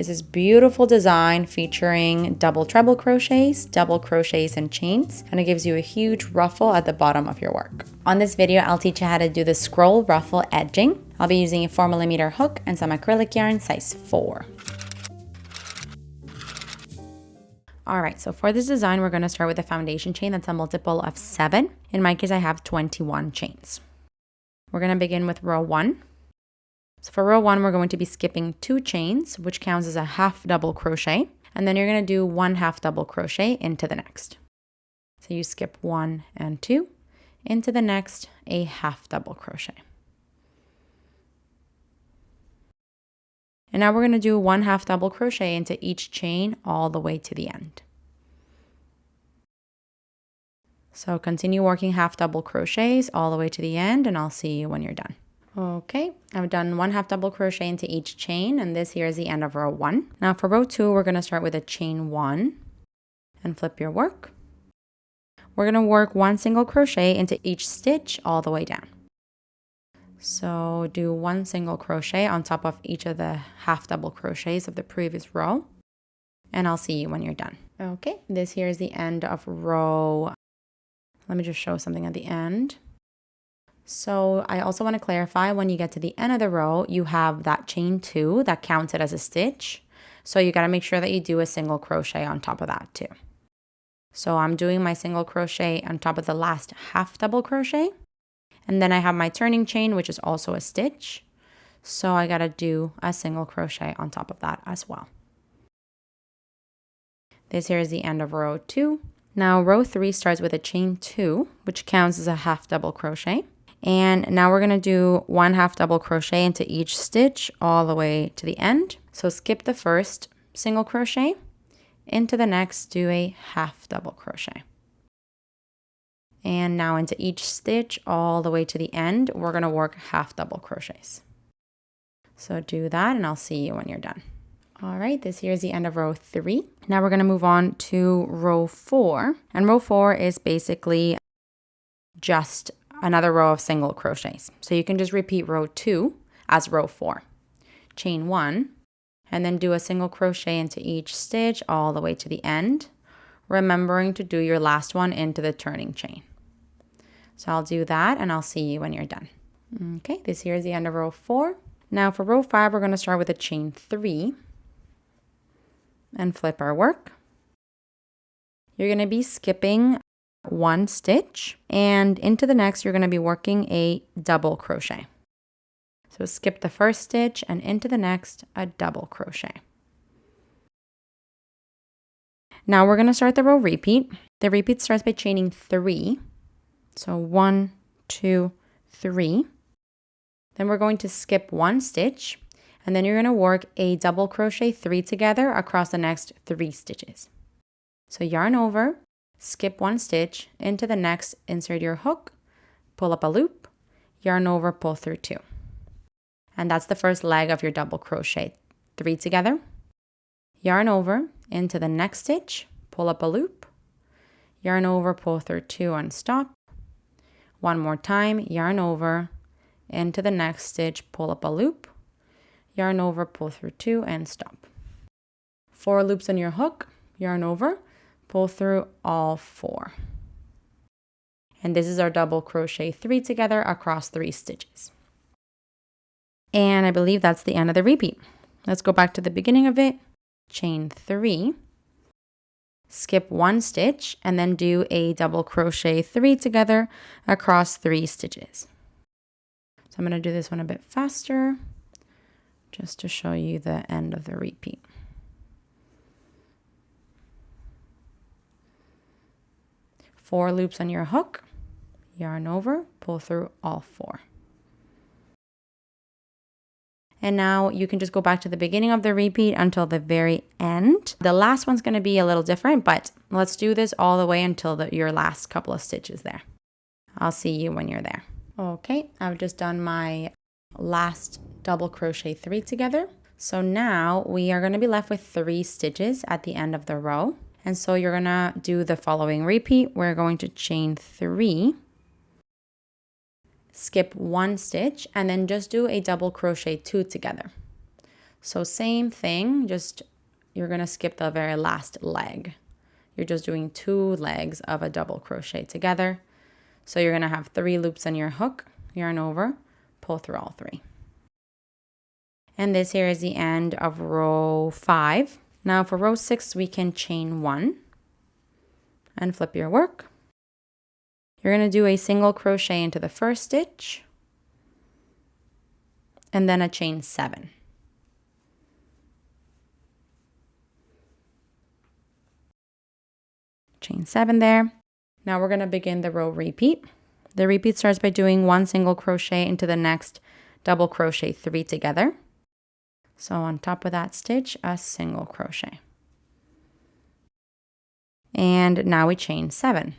is this beautiful design featuring double treble crochets, double crochets and chains, and it gives you a huge ruffle at the bottom of your work. On this video, I'll teach you how to do the scroll ruffle edging. I'll be using a 4mm hook and some acrylic yarn size 4. Alright, so for this design, we're going to start with a foundation chain that's a multiple of 7. In my case, I have 21 chains. We're going to begin with row 1. So for row 1, we're going to be skipping 2 chains, which counts as a half double crochet. And then you're going to do 1 half double crochet into the next. So you skip 1 and 2, into the next, a half double crochet. And now we're going to do 1 half double crochet into each chain all the way to the end. So continue working half double crochets all the way to the end, and I'll see you when you're done. Okay, I've done 1 half double crochet into each chain, and this here is the end of row 1. Now for row 2, we're going to start with a chain 1 and flip your work. We're going to work 1 single crochet into each stitch all the way down. So do 1 single crochet on top of each of the half double crochets of the previous row, and I'll see you when you're done. Okay, this here is the end of row. Let me just show something at the end. So I also want to clarify, when you get to the end of the row, you have that chain 2 that counted as a stitch. So you got to make sure that you do a single crochet on top of that too. So I'm doing my single crochet on top of the last half double crochet. And then I have my turning chain, which is also a stitch. So I got to do a single crochet on top of that as well. This here is the end of row 2. Now row 3 starts with a chain 2, which counts as a half double crochet. And now we're going to do 1 half double crochet into each stitch all the way to the end. So skip the first single crochet, into the next do a half double crochet. And now into each stitch all the way to the end, we're going to work half double crochets. So do that, and I'll see you when you're done. All right, this here is the end of row 3. Now we're going to move on to row 4. And row 4 is basically just another row of single crochets. So you can just repeat row 2 as row 4. Chain 1, and then do a single crochet into each stitch all the way to the end, remembering to do your last one into the turning chain. So I'll do that, and I'll see you when you're done. Okay, this here is the end of row 4. Now for row 5, we're going to start with a chain 3 and flip our work. You're going to be skipping 1 stitch, and into the next you're going to be working a double crochet. So skip the first stitch, and into the next a double crochet. Now we're going to start the row repeat. The repeat starts by chaining 3. So 1, 2, 3. Then we're going to skip 1 stitch, and then you're going to work a double crochet 3 together across the next 3 stitches. So yarn over, skip 1 stitch, into the next insert your hook, pull up a loop, yarn over, pull through 2. And that's the first leg of your double crochet. 3 together, yarn over, into the next stitch, pull up a loop, yarn over, pull through 2 and stop. One more time, yarn over, into the next stitch, pull up a loop, yarn over, pull through 2 and stop. 4 loops on your hook, yarn over, pull through all 4. And this is our double crochet 3 together across 3 stitches. And I believe that's the end of the repeat. Let's go back to the beginning of it. Chain 3, skip 1 stitch, and then do a double crochet 3 together across 3 stitches. So I'm going to do this one a bit faster just to show you the end of the repeat. Four loops on your hook, yarn over, pull through all 4. And now you can just go back to the beginning of the repeat until the very end. The last one's going to be a little different, but let's do this all the way until your last couple of stitches there. I'll see you when you're there. Okay, I've just done my last double crochet 3 together. So now we are going to be left with 3 stitches at the end of the row. And so you're going to do the following repeat. We're going to chain 3, skip 1 stitch, and then just do a double crochet 2 together. So same thing, just you're going to skip the very last leg. You're just doing 2 legs of a double crochet together. So you're going to have 3 loops on your hook, yarn over, pull through all 3. And this here is the end of row 5. Now for row 6, we can chain 1 and flip your work. You're going to do a single crochet into the first stitch and then a chain 7. Chain 7 there. Now we're going to begin the row repeat. The repeat starts by doing 1 single crochet into the next double crochet 3 together. So on top of that stitch, a single crochet. And now we chain 7.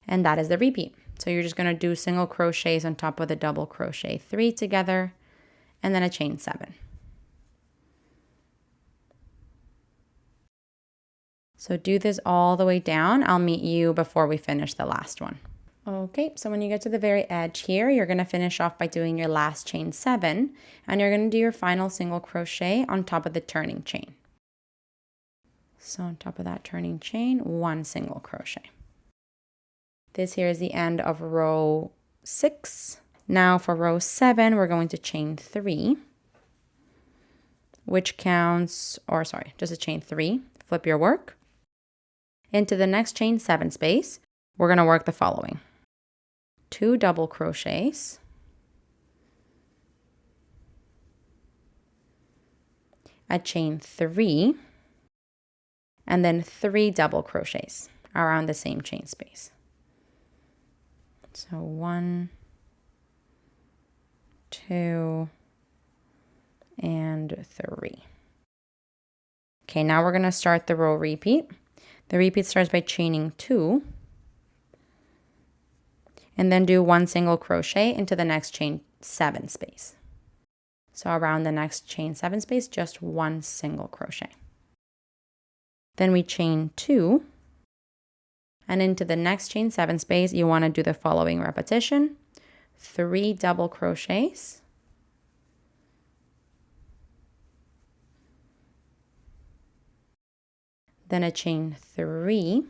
And that is the repeat. So you're just going to do single crochets on top of the double crochet 3 together, and then a chain 7. So do this all the way down. I'll meet you before we finish the last one. Okay, so when you get to the very edge here, you're going to finish off by doing your last chain 7, and you're going to do your final single crochet on top of the turning chain. So on top of that turning chain, 1 single crochet. This here is the end of row 6. Now for row 7, we're going to chain 3, which counts, or sorry, just a chain 3. Flip your work. Into the next chain 7 space, we're going to work the following. 2 double crochets, a chain 3, and then 3 double crochets around the same chain space. So 1, 2, and 3. Okay, now we're going to start the row repeat. The repeat starts by chaining 2, and then do 1 single crochet into the next chain 7 space. So around the next chain 7 space, just 1 single crochet. Then we chain 2, and into the next chain 7 space, you want to do the following repetition. 3 double crochets, then a chain 3,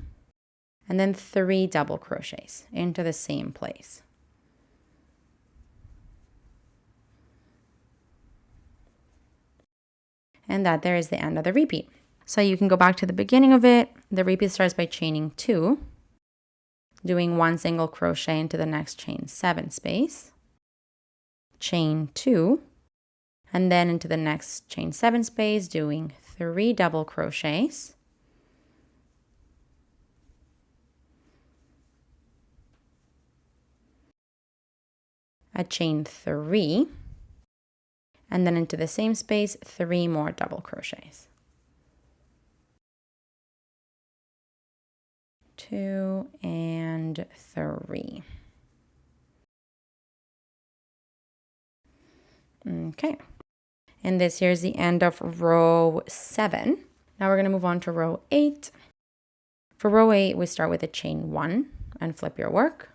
and then 3 double crochets into the same place. And that there is the end of the repeat. So you can go back to the beginning of it. The repeat starts by chaining 2, doing 1 single crochet into the next chain 7 space, chain 2, and then into the next chain 7 space, doing 3 double crochets, a chain 3, and then into the same space, 3 more double crochets. 2 and 3. Okay, and this here is the end of row 7. Now we're going to move on to row 8. For row 8, we start with a chain 1 and flip your work.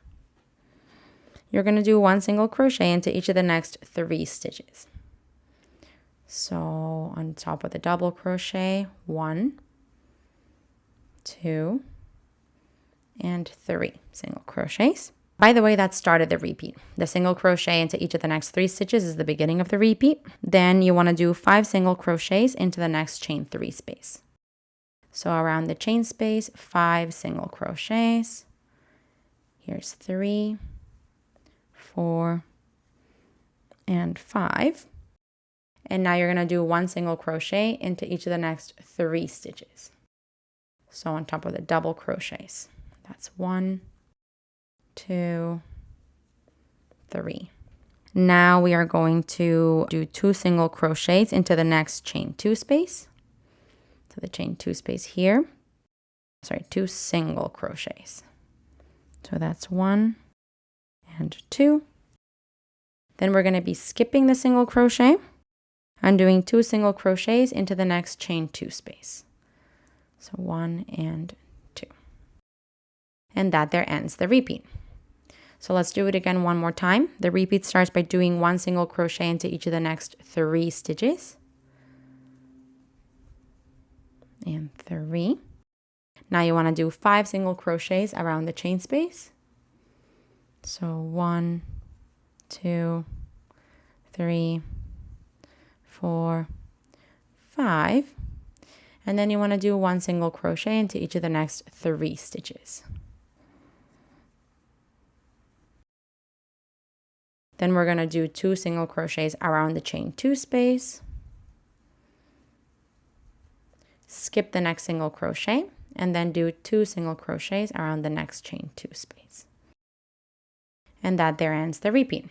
You're going to do 1 single crochet into each of the next 3 stitches. So on top of the double crochet, 1, 2, and 3 single crochets. By the way, that started the repeat. The single crochet into each of the next 3 stitches is the beginning of the repeat. Then you want to do 5 single crochets into the next chain 3 space. So around the chain space, 5 single crochets. Here's 3, 4, and 5. And now you're going to do 1 single crochet into each of the next 3 stitches. So on top of the double crochets. That's 1, 2, 3. Now we are going to do 2 single crochets into the next chain 2 space. So the chain 2 space here. Sorry, 2 single crochets. So that's 1 and 2. Then we're going to be skipping the single crochet and doing 2 single crochets into the next chain 2 space. So 1 and 2. And that there ends the repeat. So let's do it again one more time. The repeat starts by doing 1 single crochet into each of the next 3 stitches. And 3. Now you want to do 5 single crochets around the chain space. So 1, 2, 3, 4, 5. And then you want to do 1 single crochet into each of the next 3 stitches. Then we're going to do 2 single crochets around the chain 2 space. Skip the next single crochet and then do 2 single crochets around the next chain 2 space. And that there ends the repeat.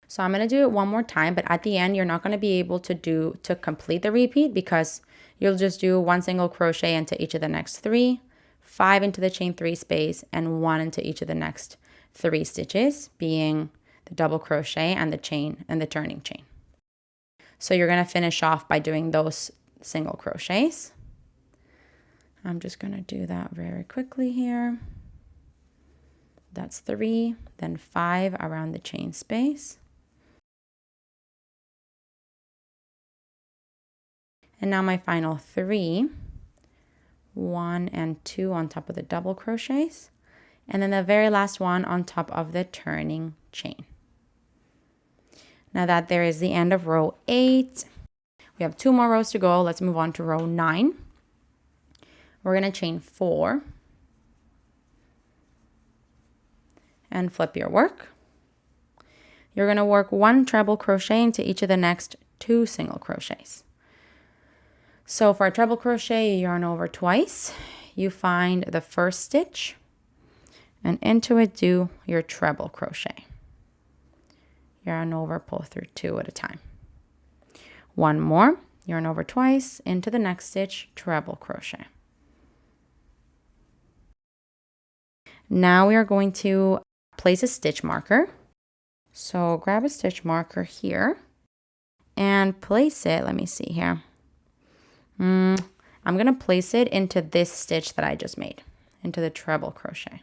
So I'm going to do it one more time, but at the end you're not going to be able to complete the repeat because you'll just do 1 single crochet into each of the next 3, 5 into the chain 3 space, and 1 into each of the next 3 stitches, being the double crochet and the chain and the turning chain. So you're going to finish off by doing those single crochets. I'm just going to do that very quickly here. That's 3, then 5 around the chain space. And now my final 3, 1 and 2 on top of the double crochets, and then the very last one on top of the turning chain. Now that there is the end of row 8, we have 2 more rows to go. Let's move on to row 9. We're going to chain 4 and flip your work. You're going to work 1 treble crochet into each of the next 2 single crochets. So for a treble crochet, you yarn over twice. You find the first stitch and into it do your treble crochet. Yarn over, pull through 2 at a time. 1 more, yarn over twice, into the next stitch, treble crochet. Now we are going to place a stitch marker. So grab a stitch marker here and place it, let me see here. I'm going to place it into this stitch that I just made, into the treble crochet.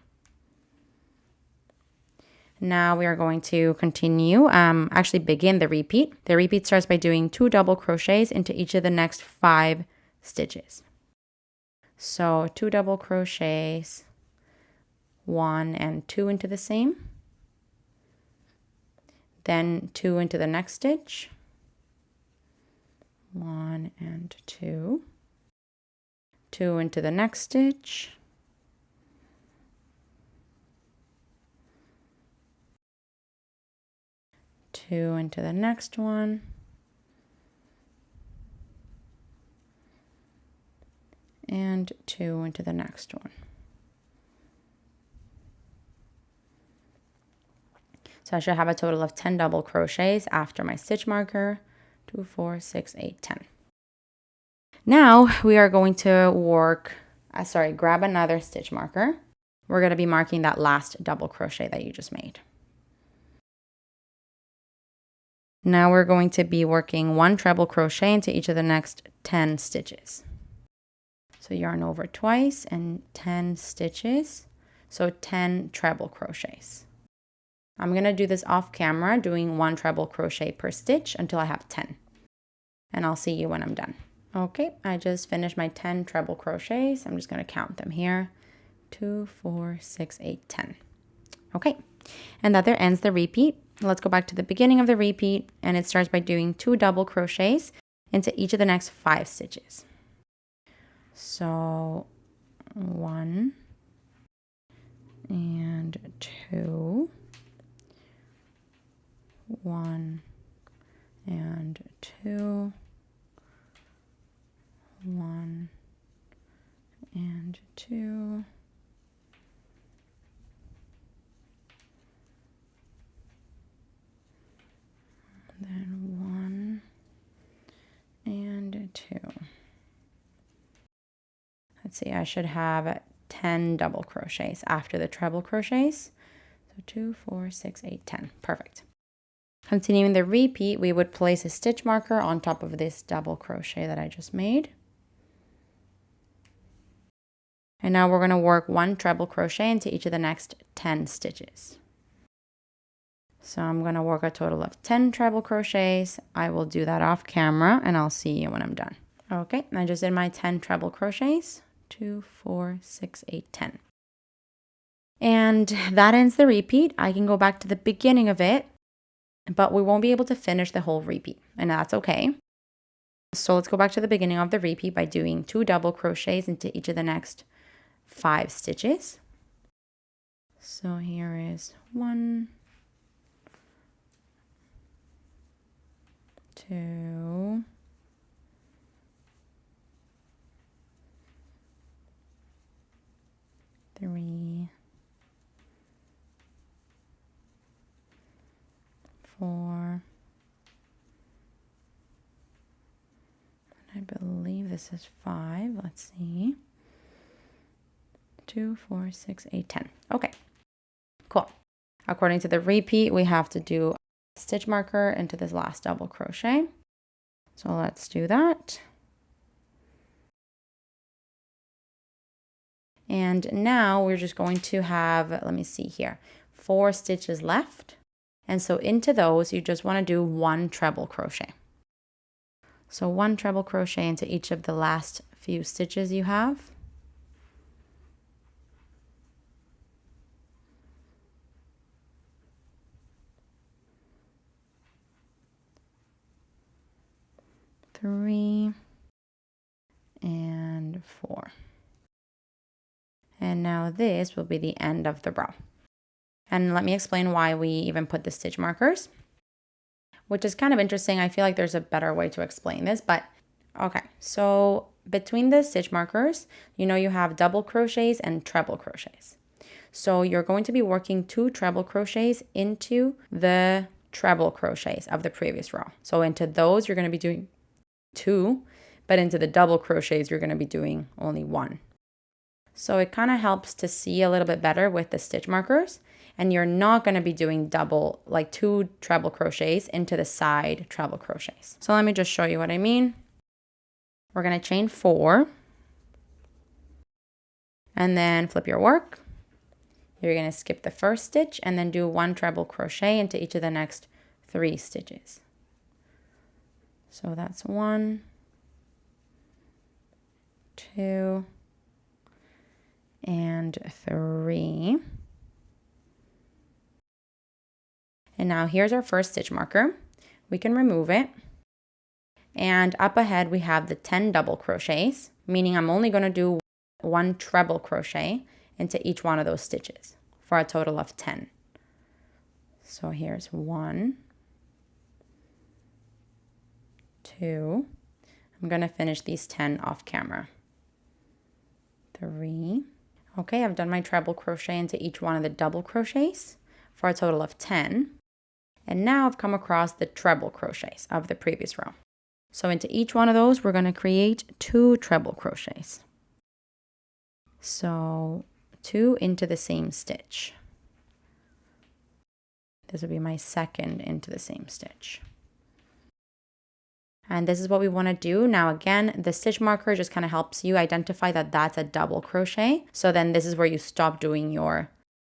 Now we are going to continue, actually begin the repeat. The repeat starts by doing 2 double crochets into each of the next 5 stitches. So 2 double crochets, 1 and 2 into the same, then 2 into the next stitch, 1 and 2, 2 into the next stitch, 2 into the next one, and 2 into the next one. So I should have a total of 10 double crochets after my stitch marker. 2, 4, 6, 8, 10. Now we are going to work, grab another stitch marker. We're going to be marking that last double crochet that you just made. Now we're going to be working 1 treble crochet into each of the next 10 stitches. So yarn over twice and 10 stitches, so 10 treble crochets. I'm going to do this off camera, doing 1 treble crochet per stitch until I have 10. And I'll see you when I'm done. Okay, I just finished my 10 treble crochets. I'm just going to count them here. 2, 4, 6, 8, 10. Okay, and that there ends the repeat. Let's go back to the beginning of the repeat, and it starts by doing 2 double crochets into each of the next 5 stitches. So 1 and 2, 1 and 2, 1 and 2, then 1 and 2. Let's see, I should have 10 double crochets after the treble crochets. So 2, 4, 6, 8, 10. Perfect. Continuing the repeat, we would place a stitch marker on top of this double crochet that I just made. And now we're going to work 1 treble crochet into each of the next 10 stitches. So I'm going to work a total of 10 treble crochets. I will do that off camera and I'll see you when I'm done. Okay, I just did my 10 treble crochets. 2, 4, 6, 8, 10. And that ends the repeat. I can go back to the beginning of it, but we won't be able to finish the whole repeat, and that's okay. So let's go back to the beginning of the repeat by doing 2 double crochets into each of the next 5 stitches. So here is 1, 2, 3, 4. I believe this is 5. Let's see. 2, 4, 6, 8, 10. Okay, cool. According to the repeat, we have to do a stitch marker into this last double crochet. So let's do that. And now we're just going to have, let me see here, 4 stitches left. And so into those, you just want to do 1 treble crochet. So 1 treble crochet into each of the last few stitches you have. Three and 4. And now this will be the end of the row. And let me explain why we even put the stitch markers, which is kind of interesting. I feel like there's a better way to explain this, but okay. So between the stitch markers, you know, you have double crochets and treble crochets. So you're going to be working 2 treble crochets into the treble crochets of the previous row. So into those, you're going to be doing 2, but into the double crochets, you're going to be doing only 1. So it kind of helps to see a little bit better with the stitch markers, and you're not going to be doing double, like 2 treble crochets into the side treble crochets. So let me just show you what I mean. We're going to chain 4 and then flip your work. You're going to skip the first stitch and then do 1 treble crochet into each of the next 3 stitches. So that's 1, 2, and 3. And now here's our first stitch marker. We can remove it. And up ahead we have the 10 double crochets, meaning I'm only going to do 1 treble crochet into each one of those stitches for a total of 10. So here's 1, 2. I'm going to finish these 10 off camera. 3. Okay, I've done my treble crochet into each one of the double crochets for a total of 10. And now I've come across the treble crochets of the previous row. So into each one of those, we're going to create 2 treble crochets. So 2 into the same stitch. This will be my second into the same stitch. And this is what we want to do. Now again, the stitch marker just kind of helps you identify that that's a double crochet. So then this is where you stop doing your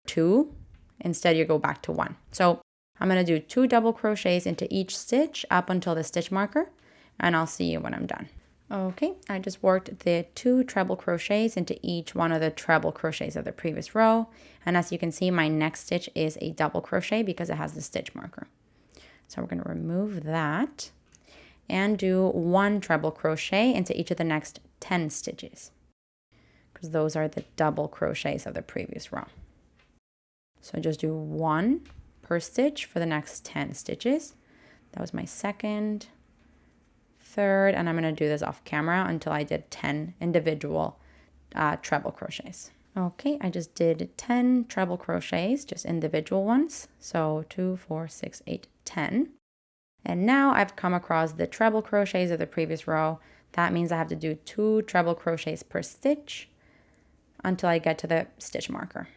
2. Instead, you go back to 1. So I'm going to do 2 double crochets into each stitch up until the stitch marker, and I'll see you when I'm done. Okay, I just worked the 2 treble crochets into each one of the treble crochets of the previous row. And as you can see, my next stitch is a double crochet because it has the stitch marker. So we're going to remove that and do 1 treble crochet into each of the next 10 stitches, because those are the double crochets of the previous row. So just do 1 per stitch for the next 10 stitches. That was my second, third, and I'm going to do this off camera until I did 10 individual treble crochets. Okay, I just did 10 treble crochets, just individual ones. So 2, 4, 6, 8, 10. And now I've come across the treble crochets of the previous row. That means I have to do 2 treble crochets per stitch until I get to the stitch marker.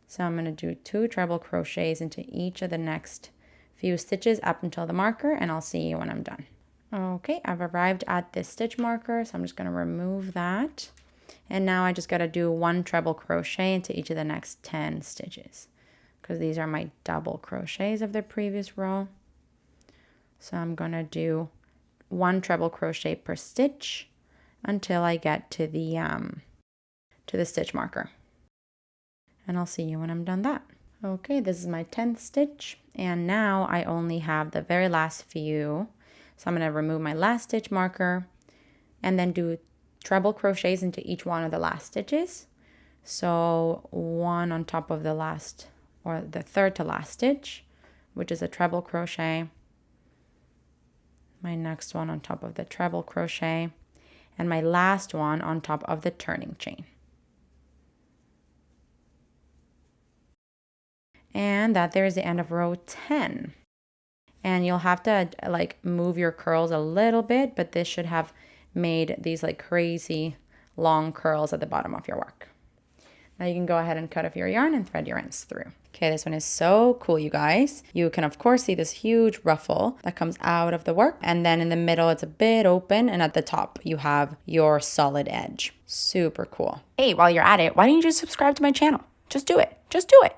So I'm going to do 2 treble crochets into each of the next few stitches up until the marker, and I'll see you when I'm done. Okay, I've arrived at this stitch marker, so I'm just going to remove that. And now I just got to do 1 treble crochet into each of the next 10 stitches, because these are my double crochets of the previous row. So I'm going to do 1 treble crochet per stitch until I get to the stitch marker. And I'll see you when I'm done that. Okay, this is my 10th stitch, and now I only have the very last few. So I'm going to remove my last stitch marker and then do treble crochets into each one of the last stitches. So 1 on top of the last, or the third to last stitch, which is a treble crochet. My next one on top of the treble crochet, and my last one on top of the turning chain. And that there is the end of row 10. And you'll have to like move your curls a little bit, but this should have made these like crazy long curls at the bottom of your work. Now you can go ahead and cut off your yarn and thread your ends through. Okay, this one is so cool, you guys. You can of course see this huge ruffle that comes out of the work, and then in the middle it's a bit open, and at the top you have your solid edge. Super cool. Hey, while you're at it, why don't you just subscribe to my channel? Just do it. Just do it.